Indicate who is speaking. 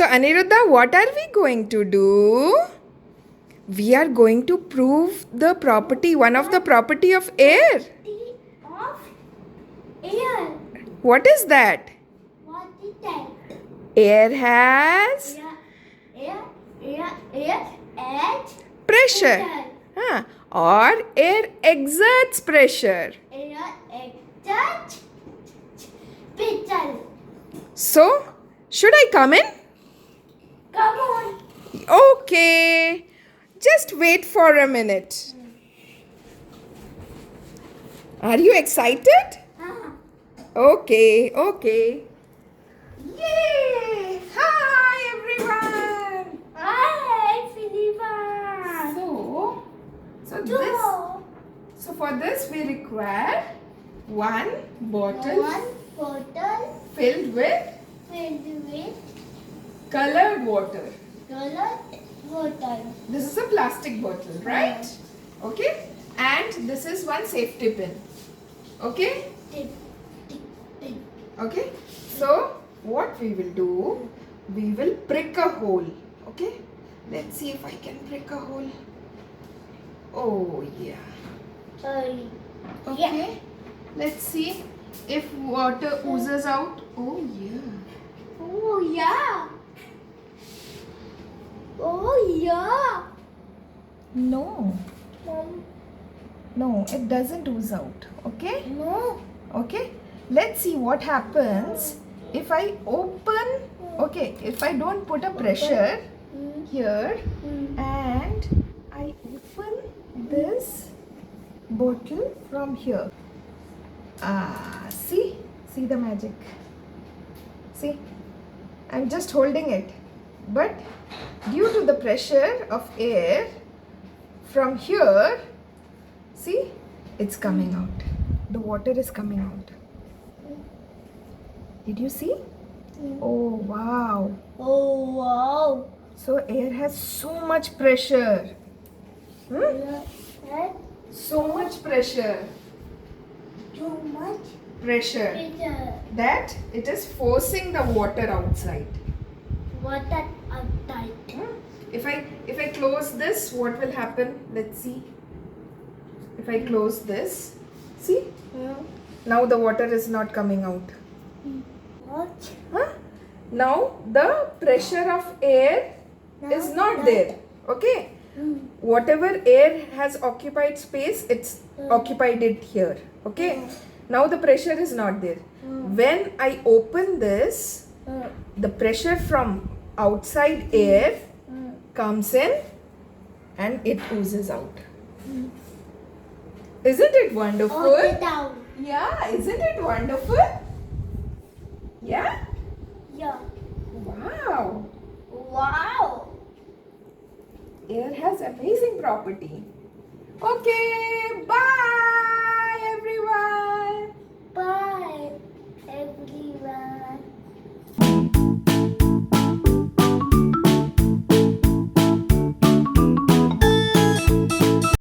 Speaker 1: So Aniruddha, what are we going to do? We are going to prove the property, one of the property of air.
Speaker 2: Of air.
Speaker 1: What is that?
Speaker 2: What is that?
Speaker 1: Air has
Speaker 2: Air adds
Speaker 1: pressure. Huh. Or air exerts pressure.
Speaker 2: Air exerts pressure.
Speaker 1: So, should I come in?
Speaker 2: Come on.
Speaker 1: Okay. Just wait for a minute. Are you excited? Okay, okay. Yay! Hi everyone!
Speaker 2: Hi, Philippa.
Speaker 1: So for this we require one bottle
Speaker 2: One bottle
Speaker 1: filled with
Speaker 2: filled with
Speaker 1: colored water.
Speaker 2: colored water.
Speaker 1: This is a plastic bottle, right? Okay? And this is one safety pin. Okay?
Speaker 2: Tip, tip, tip.
Speaker 1: Okay? So what we will do, we will prick a hole. Okay? Let's see if I can prick a hole. Oh yeah. Okay?
Speaker 2: Yeah.
Speaker 1: Let's see if water oozes out. Oh yeah.
Speaker 2: Oh yeah. Oh yeah.
Speaker 1: No.
Speaker 2: Mom,
Speaker 1: No, it doesn't ooze out. Okay?
Speaker 2: no.
Speaker 1: Okay? Let's see what happens if I open. Okay, if I don't put a pressure here and I open this bottle from here. See the magic. See, I'm just holding it, but due to the pressure of air from here, see, it's coming out. The water is coming out. Did you see? Oh wow.
Speaker 2: Oh wow.
Speaker 1: So air has so much pressure. So much pressure.
Speaker 2: Too much
Speaker 1: Pressure.
Speaker 2: pressure.
Speaker 1: That it is forcing the water outside.
Speaker 2: Water outside.
Speaker 1: If I close this, what will happen? Let's see. If I close this, see? Now the water is not coming out.
Speaker 2: What?
Speaker 1: Now the pressure of air is not there. Okay? Whatever air has occupied space, it's occupied it here. Okay? Now the pressure is not there. When I open this, the pressure from outside air comes in and it oozes out. Isn't it wonderful?
Speaker 2: Hold it down.
Speaker 1: Yeah, isn't it wonderful? Yeah?
Speaker 2: Yeah.
Speaker 1: Wow.
Speaker 2: Wow.
Speaker 1: Air has amazing property. Okay, bye.